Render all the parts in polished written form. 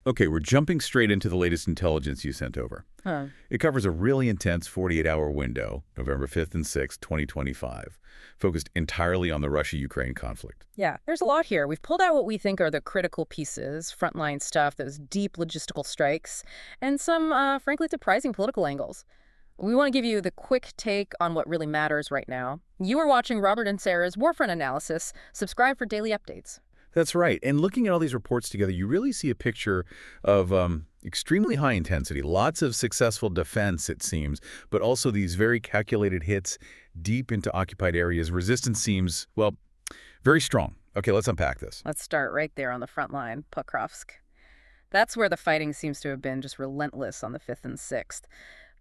Okay, we're jumping straight into the latest intelligence you sent over. Huh. It covers a really intense 48-hour window, November 5th and 6th, 2025, focused entirely on the Russia-Ukraine conflict. Yeah, there's a lot here. We've pulled out what we think are the critical pieces, frontline stuff, those deep logistical strikes, and some, frankly, surprising political angles. We want to give you the quick take on what really matters right now. You are watching Robert and Sarah's Warfront Analysis. Subscribe for daily updates. That's right. And looking at all these reports together, you really see a picture of extremely high intensity, lots of successful defense, it seems, but also these very calculated hits deep into occupied areas. Resistance seems, well, very strong. Okay, let's unpack this. Let's start right there on the front line, Pokrovsk. That's where the fighting seems to have been just relentless on the 5th and 6th.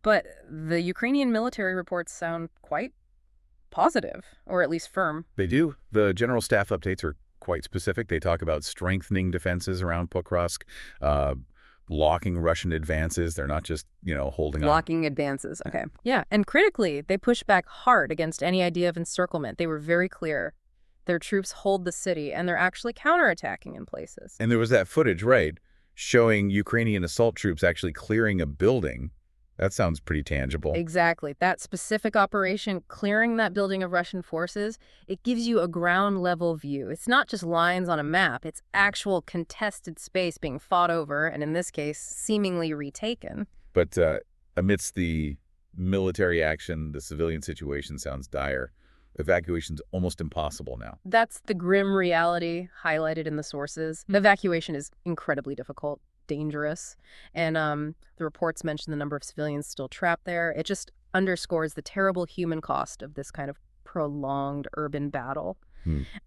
But the Ukrainian military reports sound quite positive, or at least firm. They do. The general staff updates are quite specific. They talk about strengthening defenses around Pokrovsk, blocking Russian advances. They're not just, holding on. Blocking advances, okay. Yeah, and critically, they push back hard against any idea of encirclement. They were very clear. Their troops hold the city, and they're actually counterattacking in places. And there was that footage, right, showing Ukrainian assault troops actually clearing a building. That sounds pretty tangible. Exactly. That specific operation, clearing that building of Russian forces, it gives you a ground-level view. It's not just lines on a map. It's actual contested space being fought over, and in this case, seemingly retaken. But amidst the military action, the civilian situation sounds dire. Evacuation's almost impossible now. That's the grim reality highlighted in the sources. Evacuation is incredibly difficult, dangerous, and the reports mention the number of civilians still trapped there. It just underscores the terrible human cost of this kind of prolonged urban battle.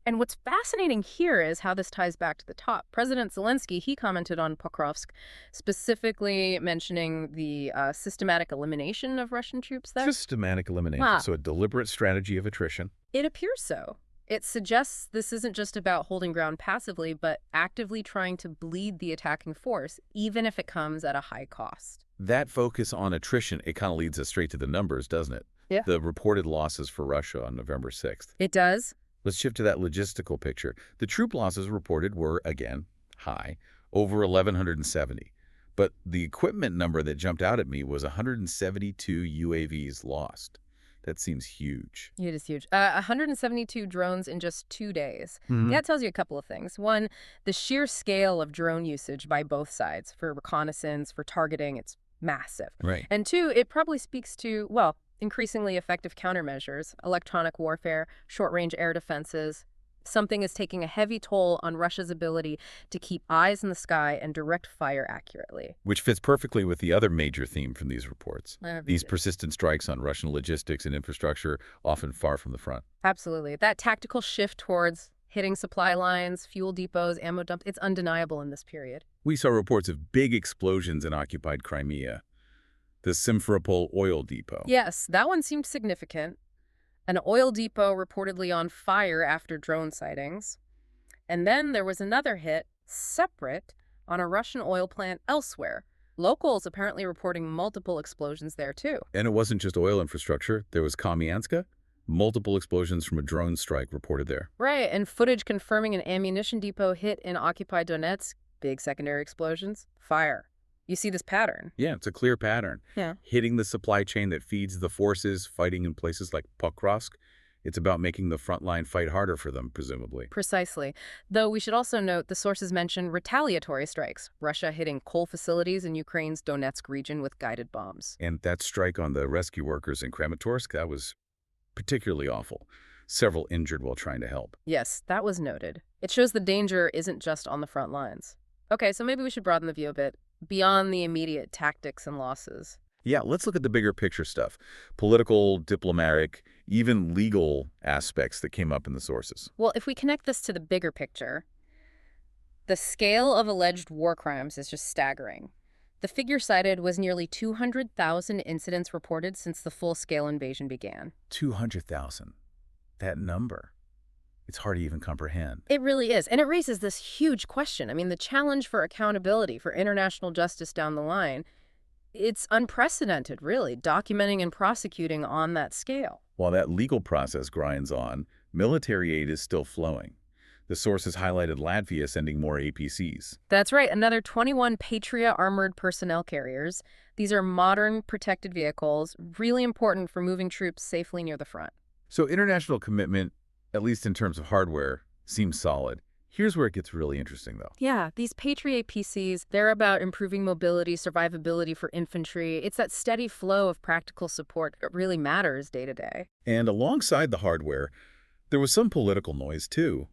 And what's fascinating here is how this ties back to the top. President Zelensky, he commented on Pokrovsk, specifically mentioning the systematic elimination of Russian troops there. Systematic elimination, so a deliberate strategy of attrition. It appears so. It suggests this isn't just about holding ground passively, but actively trying to bleed the attacking force, even if it comes at a high cost. That focus on attrition, it kind of leads us straight to the numbers, doesn't it? Yeah. The reported losses for Russia on November 6th. It does. Let's shift to that logistical picture. The troop losses reported were, again, high, over 1,170. But the equipment number that jumped out at me was 172 UAVs lost. That seems huge. It is huge. 172 drones in just 2 days. That tells you a couple of things. One, the sheer scale of drone usage by both sides for reconnaissance, for targeting, it's massive. Right. And two, it probably speaks to, well, increasingly effective countermeasures, electronic warfare, short-range air defenses. Something is taking a heavy toll on Russia's ability to keep eyes in the sky and direct fire accurately. Which fits perfectly with the other major theme from these reports. These persistent strikes on Russian logistics and infrastructure, often far from the front. Absolutely. That tactical shift towards hitting supply lines, fuel depots, ammo dumps, it's undeniable in this period. We saw reports of big explosions in occupied Crimea. The Simferopol oil depot. Yes, that one seemed significant. An oil depot reportedly on fire after drone sightings. And then there was another hit, separate, on a Russian oil plant elsewhere. Locals apparently reporting multiple explosions there, too. And it wasn't just oil infrastructure. There was Kamianska. Multiple explosions from a drone strike reported there. Right, and footage confirming an ammunition depot hit in occupied Donetsk. Big secondary explosions. Fire. You see this pattern. Yeah, it's a clear pattern. Yeah. Hitting the supply chain that feeds the forces fighting in places like Pokrovsk. It's about making the front line fight harder for them, presumably. Precisely. Though we should also note the sources mention retaliatory strikes. Russia hitting coal facilities in Ukraine's Donetsk region with guided bombs. And that strike on the rescue workers in Kramatorsk, that was particularly awful. Several injured while trying to help. Yes, that was noted. It shows the danger isn't just on the front lines. Okay, so maybe we should broaden the view a bit, beyond the immediate tactics and losses. Yeah, let's look at the bigger picture stuff. Political, diplomatic, even legal aspects that came up in the sources. Well, if we connect this to the bigger picture, the scale of alleged war crimes is just staggering. The figure cited was nearly 200,000 incidents reported since the full-scale invasion began. 200,000. That number. It's hard to even comprehend. It really is. And it raises this huge question. I mean, the challenge for accountability, for international justice down the line, it's unprecedented, really, documenting and prosecuting on that scale. While that legal process grinds on, military aid is still flowing. The sources highlighted Latvia sending more APCs. That's right, another 21 Patriot armored personnel carriers. These are modern protected vehicles, really important for moving troops safely near the front. So international commitment, at least in terms of hardware, seems solid. Here's where it gets really interesting, though. Yeah, these Patriot PCs, they're about improving mobility, survivability for infantry. It's that steady flow of practical support that really matters day to day. And alongside the hardware, there was some political noise, too.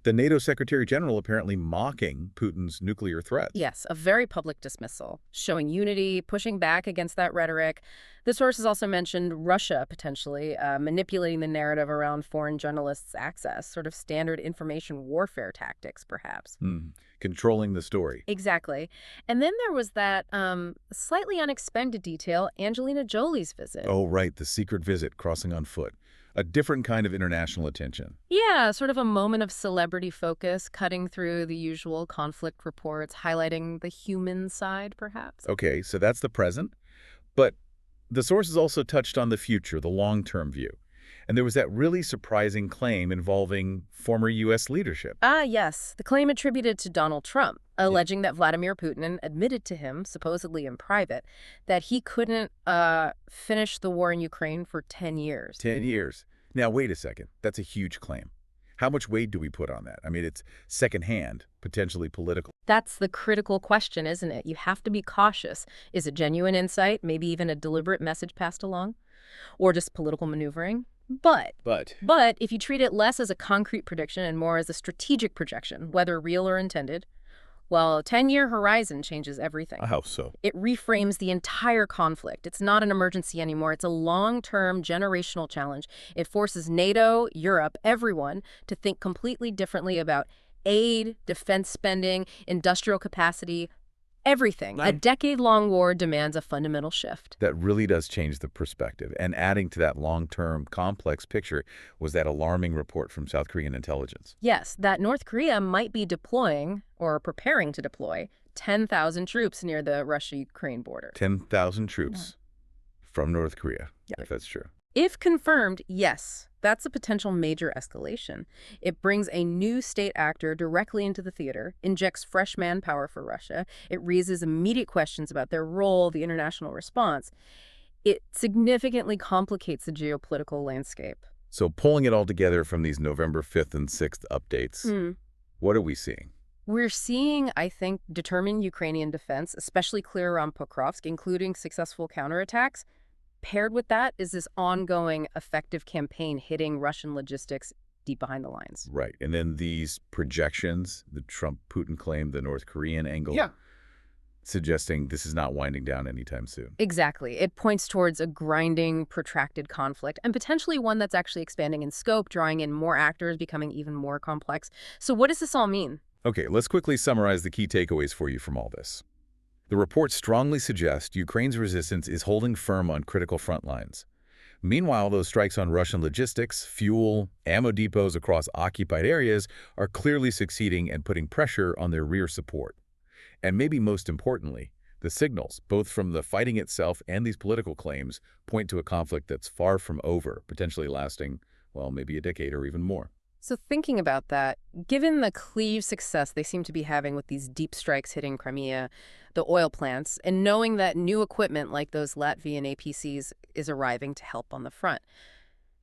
The NATO Secretary General apparently mocking Putin's nuclear threats. Yes, a very public dismissal, showing unity, pushing back against that rhetoric. The sources also mentioned Russia potentially manipulating the narrative around foreign journalists' access, sort of standard information warfare tactics, perhaps. Controlling the story. Exactly. And then there was that slightly unexpected detail, Angelina Jolie's visit. Oh, right, the secret visit crossing on foot. A different kind of international attention. Yeah, sort of a moment of celebrity focus, cutting through the usual conflict reports, highlighting the human side, perhaps. Okay, so that's the present. But the sources also touched on the future, the long-term view. And there was that really surprising claim involving former U.S. leadership. Ah, yes, the claim attributed to Donald Trump, alleging that Vladimir Putin admitted to him, supposedly in private, that he couldn't finish the war in Ukraine for 10 years. 10 years. Now, wait a second. That's a huge claim. How much weight do we put on that? I mean, it's secondhand, potentially political. That's the critical question, isn't it? You have to be cautious. Is it genuine insight, maybe even a deliberate message passed along? Or just political maneuvering? But if you treat it less as a concrete prediction and more as a strategic projection, whether real or intended, well, a 10-year horizon changes everything. How so? It reframes the entire conflict. It's not an emergency anymore. It's a long-term generational challenge. It forces NATO, Europe, everyone to think completely differently about aid, defense spending, industrial capacity, everything. A decade-long war demands a fundamental shift. That really does change the perspective. And adding to that long-term complex picture was that alarming report from South Korean intelligence. Yes, that North Korea might be deploying, or preparing to deploy, 10,000 troops near the Russia-Ukraine border. 10,000 troops from North Korea, if that's true. If confirmed, yes, that's a potential major escalation. It brings a new state actor directly into the theater, injects fresh manpower for Russia. It raises immediate questions about their role, the international response. It significantly complicates the geopolitical landscape. So pulling it all together from these November 5th and 6th updates, what are we seeing? We're seeing, I think, determined Ukrainian defense, especially clear around Pokrovsk, including successful counterattacks. Paired with that is this ongoing effective campaign hitting Russian logistics deep behind the lines. Right. And then these projections, the Trump-Putin claim, the North Korean angle, suggesting this is not winding down anytime soon. Exactly. It points towards a grinding, protracted conflict, and potentially one that's actually expanding in scope, drawing in more actors, becoming even more complex. So what does this all mean? Okay, let's quickly summarize the key takeaways for you from all this. The report strongly suggests Ukraine's resistance is holding firm on critical front lines. Meanwhile, those strikes on Russian logistics, fuel, ammo depots across occupied areas are clearly succeeding and putting pressure on their rear support. And maybe most importantly, the signals, both from the fighting itself and these political claims, point to a conflict that's far from over, potentially lasting, well, maybe a decade or even more. So thinking about that, given the clear success they seem to be having with these deep strikes hitting Crimea, the oil plants, and knowing that new equipment like those Latvian APCs is arriving to help on the front,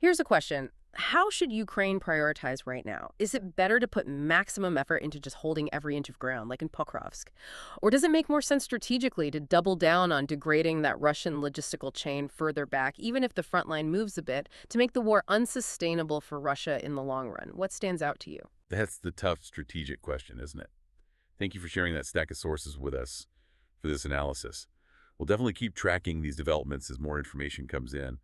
here's a question. How should Ukraine prioritize right now? Is it better to put maximum effort into just holding every inch of ground, like in Pokrovsk? Or does it make more sense strategically to double down on degrading that Russian logistical chain further back, even if the front line moves a bit, to make the war unsustainable for Russia in the long run? What stands out to you? That's the tough strategic question, isn't it? Thank you for sharing that stack of sources with us for this analysis. We'll definitely keep tracking these developments as more information comes in.